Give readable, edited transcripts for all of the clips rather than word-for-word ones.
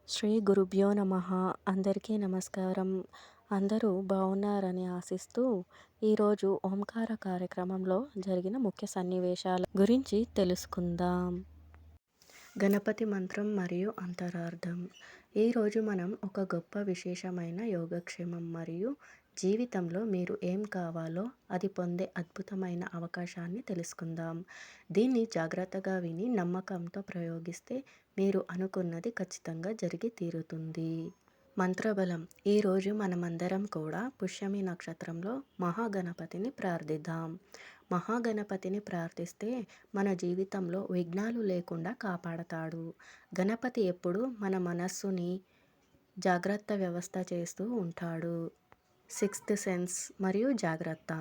శ్రీ గురుభ్యో నమః. అందరికీ నమస్కారం. అందరూ బాగున్నారని ఆశిస్తూ ఈరోజు ఓంకార కార్యక్రమంలో జరిగిన ముఖ్య సన్నివేశాల గురించి తెలుసుకుందాం. గణపతి మంత్రం మరియు అంతరార్థం. ఈరోజు మనం ఒక గొప్ప విశేషమైన యోగక్షేమం మరియు జీవితంలో మీరు ఏం కావాలో అది పొందే అద్భుతమైన అవకాశాన్ని తెలుసుకుందాం. దీన్ని జాగ్రత్తగా విని నమ్మకంతో ప్రయోగిస్తే మీరు అనుకున్నది ఖచ్చితంగా జరిగి తీరుతుంది. మంత్రబలం. ఈరోజు మనమందరం కూడా పుష్యమి నక్షత్రంలో మహాగణపతిని ప్రార్థిద్దాం. మహాగణపతిని ప్రార్థిస్తే మన జీవితంలో విఘ్నాలు లేకుండా కాపాడతాడు. గణపతి ఎప్పుడు మన మనస్సుని జాగ్రత్త వ్యవస్థ చేస్తూ ఉంటాడు. సిక్స్త్ సెన్స్ మరియు జాగ్రత్త.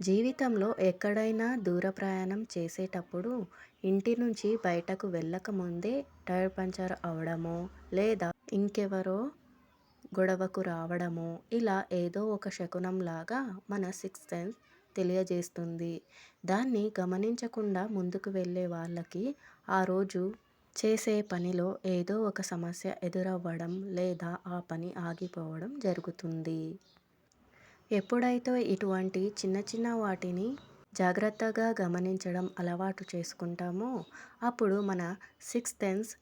జీవితంలో ఎక్కడైనా దూర ప్రయాణం చేసేటప్పుడు ఇంటి నుంచి బయటకు వెళ్ళక ముందే టైర్ పంచర్ అవడమో లేదా ఇంకెవరో గొడవకు రావడమో ఇలా ఏదో ఒక శకునంలాగా మన సిక్స్త్ సెన్స్ తెలియజేస్తుంది. దాన్ని గమనించకుండా ముందుకు వెళ్ళే వాళ్ళకి ఆ రోజు చేసే పనిలో ఏదో ఒక సమస్య ఎదురవ్వడం లేదా ఆ పని ఆగిపోవడం జరుగుతుంది. ఎప్పుడైతే ఇటువంటి చిన్న చిన్న వాటిని జాగ్రత్తగా గమనించడం అలవాటు చేసుకుంటామో అప్పుడు మన సిక్స్త్ సెన్స్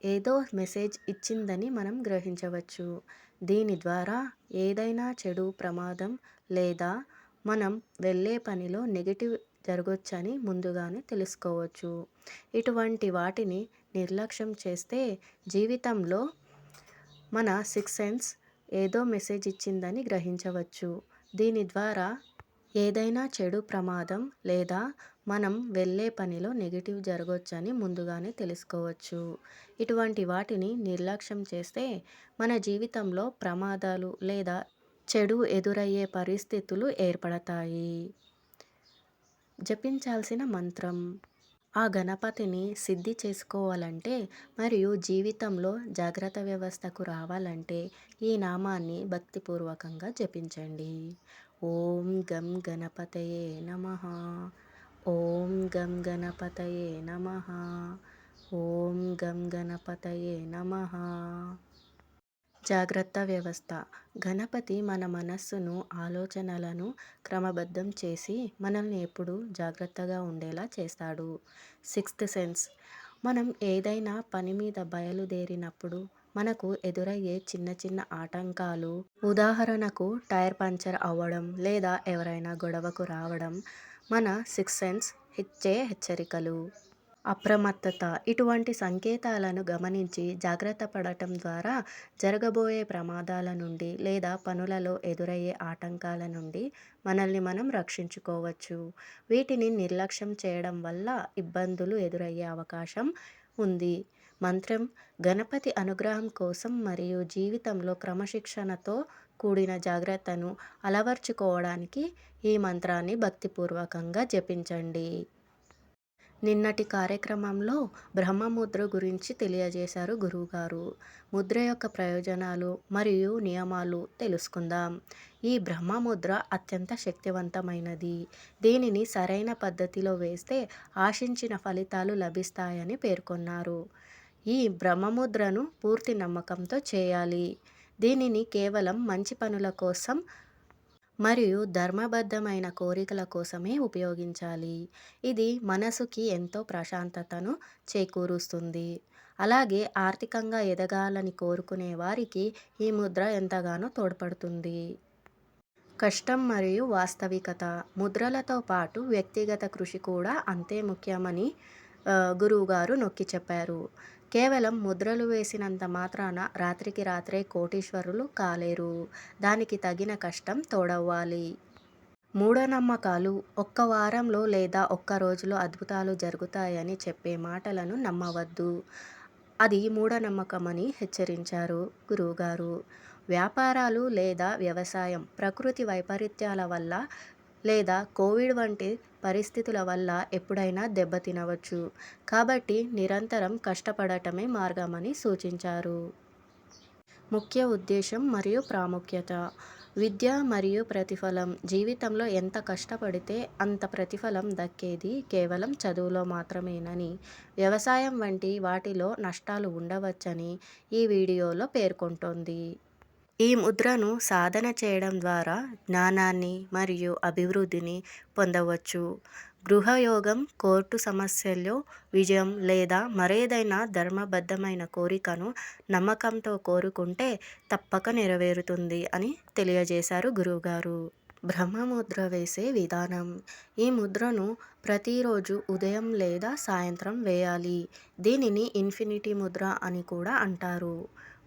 ఏదో మెసేజ్ ఇచ్చిందని మనం గ్రహించవచ్చు. దీని ద్వారా ఏదైనా చెడు ప్రమాదం లేదా మనం వెళ్ళే పనిలో నెగటివ్ జరగొచ్చని ముందుగానే తెలుసుకోవచ్చు. ఇటువంటి వాటిని నిర్లక్ష్యం చేస్తే జీవితంలో మన సిక్స్త్ సెన్స్ ఏదో మెసేజ్ ఇచ్చిందని గ్రహించవచ్చు. దీని ద్వారా ఏదైనా చెడు ప్రమాదం లేదా మనం వెళ్ళే పనిలో నెగటివ్ జరగొచ్చని ముందుగానే తెలుసుకోవచ్చు. ఇటువంటి వాటిని నిర్లక్ష్యం చేస్తే మన జీవితంలో ప్రమాదాలు లేదా చెడు ఎదురయ్యే పరిస్థితులు ఏర్పడతాయి. జపించాల్సిన మంత్రం. ఆ గణపతిని సిద్ధి చేసుకోవాలంటే మరియు జీవితంలో జాగ్రత్త వ్యవస్థకు రావాలంటే ఈ నామాన్ని భక్తిపూర్వకంగా జపించండి. ఓం గం గణపతయే నమః. ఓం గం గణపతయే నమః. ఓం గం గణపతయే నమః. జాగ్రత్త వ్యవస్థ. గణపతి మన మనస్సును ఆలోచనలను క్రమబద్ధం చేసి మనల్ని ఎప్పుడూ జాగ్రత్తగా ఉండేలా చేస్తాడు. Sixth sense. మనం ఏదైనా పని మీద బయలుదేరినప్పుడు మనకు ఎదురయ్యే చిన్న చిన్న ఆటంకాలు, ఉదాహరణకు టైర్ పంచర్ అవ్వడం లేదా ఎవరైనా గొడవకు రావడం మన సిక్స్త్ సెన్స్ ఇచ్చే హెచ్చరికలు. అప్రమత్తత. ఇటువంటి సంకేతాలను గమనించి జాగ్రత్త పడటం ద్వారా జరగబోయే ప్రమాదాల నుండి లేదా పనులలో ఎదురయ్యే ఆటంకాల నుండి మనల్ని మనం రక్షించుకోవచ్చు. వీటిని నిర్లక్ష్యం చేయడం వల్ల ఇబ్బందులు ఎదురయ్యే అవకాశం ఉంది. మంత్రం. గణపతి అనుగ్రహం కోసం మరియు జీవితంలో క్రమశిక్షణతో కూడిన జాగ్రత్తను అలవర్చుకోవడానికి ఈ మంత్రాన్ని భక్తిపూర్వకంగా జపించండి. నిన్నటి కార్యక్రమంలో బ్రహ్మముద్ర గురించి తెలియజేశారు గురువుగారు. ముద్ర యొక్క ప్రయోజనాలు మరియు నియమాలు తెలుసుకుందాం. ఈ బ్రహ్మముద్ర అత్యంత శక్తివంతమైనది. దీనిని సరైన పద్ధతిలో వేస్తే ఆశించిన ఫలితాలు లభిస్తాయని పేర్కొన్నారు. ఈ బ్రహ్మముద్రను పూర్తి నమ్మకంతో చేయాలి. దీనిని కేవలం మంచి పనుల కోసం మరియు ధర్మబద్ధమైన కోరికల కోసమే ఉపయోగించాలి. ఇది మనసుకి ఎంతో ప్రశాంతతను చేకూరుస్తుంది. అలాగే ఆర్థికంగా ఎదగాలని కోరుకునే వారికి ఈ ముద్ర ఎంతగానో తోడ్పడుతుంది. కష్టం మరియు వాస్తవికత. ముద్రలతో పాటు వ్యక్తిగత కృషి కూడా అంతే ముఖ్యమని గురువుగారు నొక్కి చెప్పారు. కేవలం ముద్రలు వేసినంత మాత్రాన రాత్రికి రాత్రే కోటీశ్వరులు కాలేరు. దానికి తగిన కష్టం తోడవ్వాలి. మూఢనమ్మకాలు. ఒక్క వారంలో లేదా ఒక్క రోజులో అద్భుతాలు జరుగుతాయని చెప్పే మాటలను నమ్మవద్దు. అది మూఢనమ్మకమని హెచ్చరించారు గురువుగారు. వ్యాపారాలు లేదా వ్యవసాయం ప్రకృతి వైపరీత్యాల వల్ల లేదా కోవిడ్ వంటి పరిస్థితుల వల్ల ఎప్పుడైనా దెబ్బతినవచ్చు. కాబట్టి నిరంతరం కష్టపడటమే మార్గమని సూచించారు. ముఖ్య ఉద్దేశం మరియు ప్రాముఖ్యత. విద్య మరియు ప్రతిఫలం జీవితంలో ఎంత కష్టపడితే అంత ప్రతిఫలం దక్కేది కేవలం చదువులో మాత్రమేనని, వ్యవసాయం వంటి వాటిలో నష్టాలు ఉండవచ్చని ఈ వీడియోలో పేర్కొంటోంది. ఈ ముద్రను సాధన చేయడం ద్వారా జ్ఞానాన్ని మరియు అభివృద్ధిని పొందవచ్చు. గృహయోగం కోర్టు సమస్యల్లో విజయం లేదా మరేదైనా ధర్మబద్ధమైన కోరికను నమ్మకంతో కోరుకుంటే తప్పక నెరవేరుతుంది అని తెలియజేశారు గురువుగారు. బ్రహ్మముద్ర వేసే విధానం. ఈ ముద్రను ప్రతిరోజు ఉదయం లేదా సాయంత్రం వేయాలి. దీనిని ఇన్ఫినిటీ ముద్ర అని కూడా అంటారు.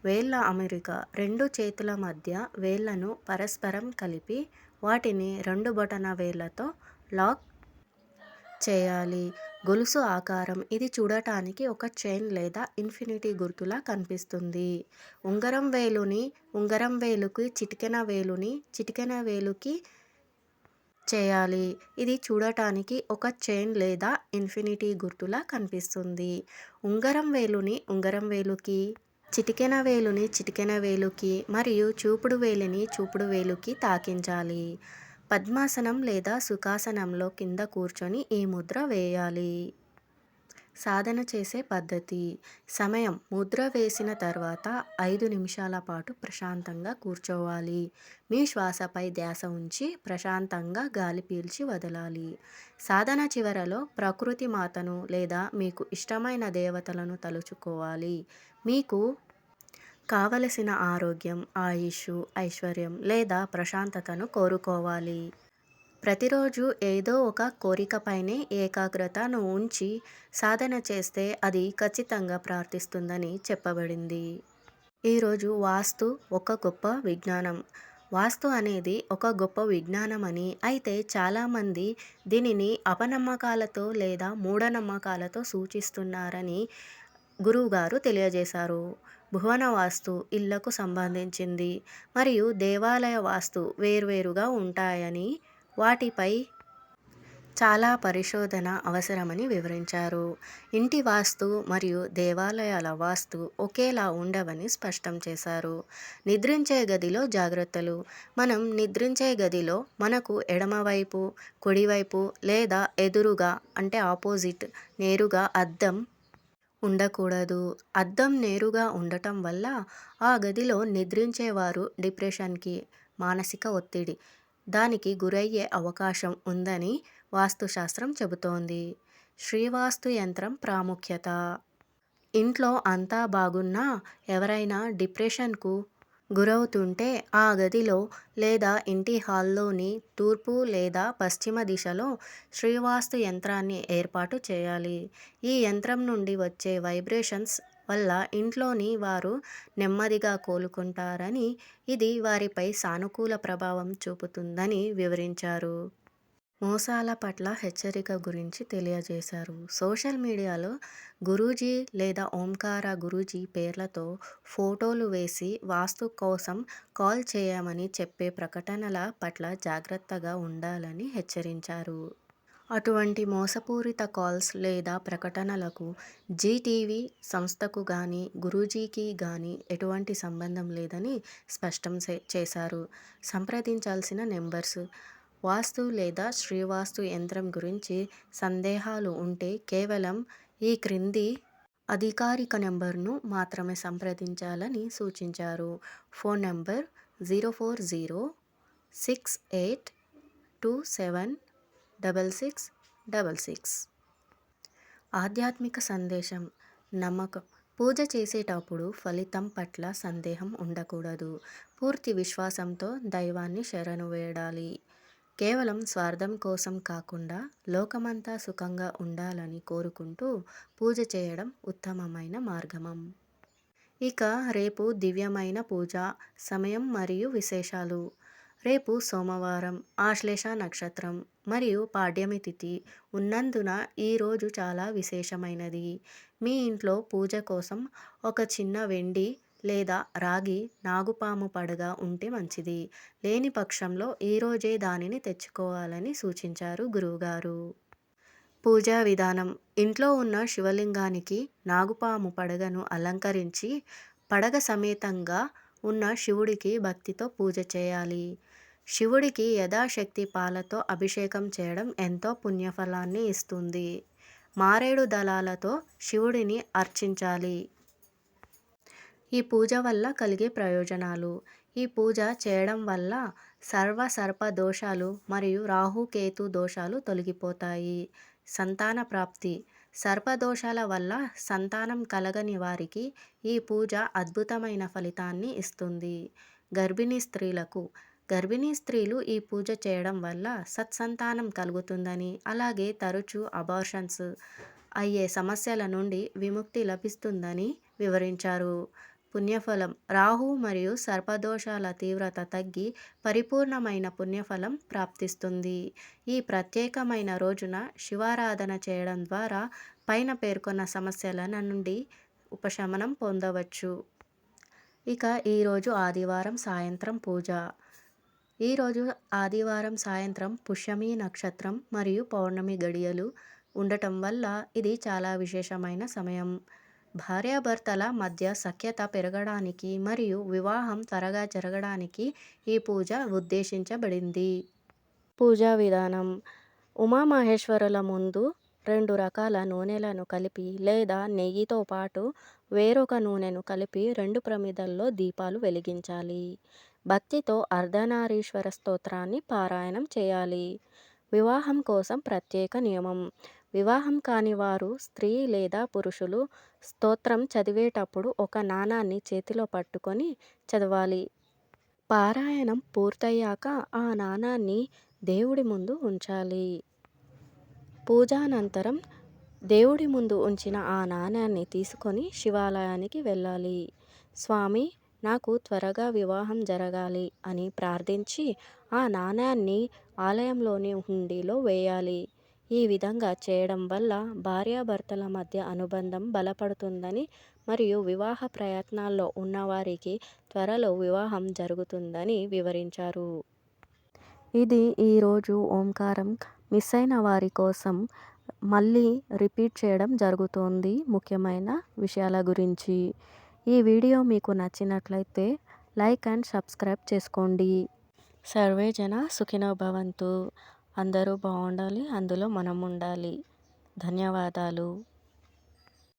వేళ్ల అమరిక. రెండు చేతుల మధ్య వేళ్లను పరస్పరం కలిపి వాటిని రెండు బొటన వేళ్లతో లాక్ చేయాలి. గొలుసు ఆకారం. ఇది చూడటానికి ఒక చైన్ లేదా ఇన్ఫినిటీ గుర్తులా కనిపిస్తుంది. ఉంగరం వేలుకి చిటికెన వేలుని చిటికెన వేలుకి చేయాలి. ఇది చూడటానికి ఒక చైన్ లేదా ఇన్ఫినిటీ గుర్తులా కనిపిస్తుంది. ఉంగరం వేలుకి చిటికెన వేలుని చిటికెన వేలుకి మరియు చూపుడు వేలిని చూపుడు వేలుకి తాకించాలి. పద్మాసనం లేదా సుఖాసనంలో కింద కూర్చొని ఈ ముద్ర వేయాలి. సాధన చేసే పద్ధతి. సమయం. ముద్ర వేసిన తర్వాత 5 నిమిషాల పాటు ప్రశాంతంగా కూర్చోవాలి. మీ శ్వాసపై ధ్యాస ఉంచి ప్రశాంతంగా గాలి పీల్చి వదలాలి. సాధన చివరలో ప్రకృతి మాతను లేదా మీకు ఇష్టమైన దేవతలను తలుచుకోవాలి. మీకు కావలసిన ఆరోగ్యం, ఆయుష్షు, ఐశ్వర్యం లేదా ప్రశాంతతను కోరుకోవాలి. ప్రతిరోజు ఏదో ఒక కోరికపైనే ఏకాగ్రతను ఉంచి సాధన చేస్తే అది ఖచ్చితంగా ప్రార్థిస్తుందని చెప్పబడింది. ఈరోజు వాస్తు ఒక గొప్ప విజ్ఞానం. వాస్తు అనేది ఒక గొప్ప విజ్ఞానమని, అయితే చాలామంది దీనిని అపనమ్మకాలతో లేదా మూఢనమ్మకాలతో సూచిస్తున్నారని గురువుగారు తెలియజేశారు. భువన వాస్తు ఇళ్లకు సంబంధించింది మరియు దేవాలయ వాస్తు వేర్వేరుగా ఉంటాయని, వాటిపై చాలా పరిశోధన అవసరమని వివరించారు. ఇంటి వాస్తు మరియు దేవాలయాల వాస్తు ఒకేలా ఉండవని స్పష్టం చేశారు. నిద్రించే గదిలో జాగ్రత్తలు. మనం నిద్రించే గదిలో మనకు ఎడమవైపు, కుడివైపు లేదా ఎదురుగా అంటే ఆపోజిట్ నేరుగా అద్దం ఉండకూడదు. అద్దం నేరుగా ఉండటం వల్ల ఆ గదిలో నిద్రించేవారు డిప్రెషన్కి, మానసిక ఒత్తిడి దానికి గురయ్యే అవకాశం ఉందని వాస్తుశాస్త్రం చెబుతోంది. శ్రీవాస్తు యంత్రం ప్రాముఖ్యత. ఇంట్లో అంతా బాగున్నా ఎవరైనా డిప్రెషన్కు గురవుతుంటే ఆ గదిలో లేదా ఇంటి హాల్లోని తూర్పు లేదా పశ్చిమ దిశలో శ్రీవాస్తు యంత్రాన్ని ఏర్పాటు చేయాలి. ఈ యంత్రం నుండి వచ్చే వైబ్రేషన్స్ వల్ల ఇంట్లోని వారు నెమ్మదిగా కోలుకుంటారని, ఇది వారిపై సానుకూల ప్రభావం చూపుతుందని వివరించారు. మోసాల పట్ల హెచ్చరిక గురించి తెలియజేశారు. సోషల్ మీడియాలో గురూజీ లేదా ఓంకార గురూజీ పేర్లతో ఫోటోలు వేసి వాస్తు కోసం కాల్ చేయమని చెప్పే ప్రకటనల పట్ల జాగ్రత్తగా ఉండాలని హెచ్చరించారు. అటువంటి మోసపూరిత కాల్స్ లేదా ప్రకటనలకు జీటీవీ సంస్థకు గానీ, గురూజీకి గానీ ఎటువంటి సంబంధం లేదని స్పష్టం చేశారు. సంప్రదించాల్సిన నెంబర్స్. వాస్తు లేదా శ్రీవాస్తు యంత్రం గురించి సందేహాలు ఉంటే కేవలం ఈ క్రింది అధికారిక నెంబర్ను మాత్రమే సంప్రదించాలని సూచించారు. Phone number 04068276666. ఆధ్యాత్మిక సందేశం. నమ్మకం. పూజ చేసేటప్పుడు ఫలితం పట్ల సందేహం ఉండకూడదు. పూర్తి విశ్వాసంతో దైవాన్ని శరణు వేడాలి. కేవలం స్వార్థం కోసం కాకుండా లోకమంతా సుఖంగా ఉండాలని కోరుకుంటూ పూజ చేయడం ఉత్తమమైన మార్గం. ఇక రేపు దివ్యమైన పూజ సమయం మరియు విశేషాలు. రేపు సోమవారం, ఆశ్లేష నక్షత్రం మరియు పాడ్యమి తిథి ఉన్నందున ఈరోజు చాలా విశేషమైనది. మీ ఇంట్లో పూజ కోసం ఒక చిన్న వెండి లేదా రాగి నాగుపాము పడగ ఉంటే మంచిది. లేని పక్షంలో ఈరోజే దానిని తెచ్చుకోవాలని సూచించారు గురువుగారు. పూజా విధానం. ఇంట్లో ఉన్న శివలింగానికి నాగుపాము పడగను అలంకరించి పడగ సమేతంగా ఉన్న శివుడికి భక్తితో పూజ చేయాలి. శివుడికి యథాశక్తి పాలతో అభిషేకం చేయడం ఎంతో పుణ్యఫలాన్ని ఇస్తుంది. మారేడు దళాలతో శివుడిని అర్చించాలి. ఈ పూజ వల్ల కలిగే ప్రయోజనాలు: ఈ పూజ చేయడం వల్ల సర్ప దోషాలు మరియు రాహుకేతు దోషాలు తొలగిపోతాయి. సంతాన ప్రాప్తి: సర్పదోషాల వల్ల సంతానం కలగని వారికి ఈ పూజ అద్భుతమైన ఫలితాన్ని ఇస్తుంది. గర్భిణీ స్త్రీలకు: గర్భిణీ స్త్రీలు ఈ పూజ చేయడం వల్ల సత్సంతానం కలుగుతుందని, అలాగే తరచూ అబార్షన్స్ అయ్యే సమస్యల నుండి విముక్తి లభిస్తుందని వివరించారు. పుణ్యఫలం: రాహు మరియు సర్పదోషాల తీవ్రత తగ్గి పరిపూర్ణమైన పుణ్యఫలం ప్రాప్తిస్తుంది. ఈ ప్రత్యేకమైన రోజున శివారాధన చేయడం ద్వారా పైన పేర్కొన్న సమస్యల నుండి ఉపశమనం పొందవచ్చు. ఇక ఈరోజు ఆదివారం సాయంత్రం పూజ. ఈరోజు ఆదివారం సాయంత్రం పుష్యమి నక్షత్రం మరియు పౌర్ణమి గడియలు ఉండటం వల్ల ఇది చాలా విశేషమైన సమయం. భార్యాభర్తల మధ్య సఖ్యత పెరగడానికి మరియు వివాహం త్వరగా జరగడానికి ఈ పూజ ఉద్దేశించబడింది. పూజా విధానం: ఉమామహేశ్వరుల ముందు 2 రకాల నూనెలను కలిపి లేదా నెయ్యితో పాటు వేరొక నూనెను కలిపి 2 ప్రమిదల్లో దీపాలు వెలిగించాలి. భక్తితో అర్ధనారీశ్వర స్తోత్రాన్ని పారాయణం చేయాలి. వివాహం కోసం ప్రత్యేక నియమం: వివాహం కాని వారు స్త్రీ లేదా పురుషులు స్తోత్రం చదివేటప్పుడు ఒక నాణాన్ని చేతిలో పట్టుకొని చదవాలి. పారాయణం పూర్తయ్యాక ఆ నాణాన్ని దేవుడి ముందు ఉంచాలి. పూజానంతరం దేవుడి ముందు ఉంచిన ఆ నాణాన్ని తీసుకొని శివాలయానికి వెళ్ళాలి. స్వామి, నాకు త్వరగా వివాహం జరగాలి అని ప్రార్థించి ఆ నాణాన్ని ఆలయంలోని హుండీలో వేయాలి. ఈ విధంగా చేయడం వల్ల భార్యాభర్తల మధ్య అనుబంధం బలపడుతుందని మరియు వివాహ ప్రయత్నాల్లో ఉన్నవారికి త్వరలో వివాహం జరుగుతుందని వివరించారు. ఇది ఈరోజు ఓంకారం మిస్ అయిన వారి కోసం మళ్ళీ రిపీట్ చేయడం జరుగుతోంది ముఖ్యమైన విషయాల గురించి. ఈ వీడియో మీకు నచ్చినట్లయితే లైక్ అండ్ సబ్స్క్రైబ్ చేసుకోండి. సర్వే జన సుఖినో భవంతు. అందరూ బాగుండాలి, అందులో మనం ఉండాలి. ధన్యవాదాలు.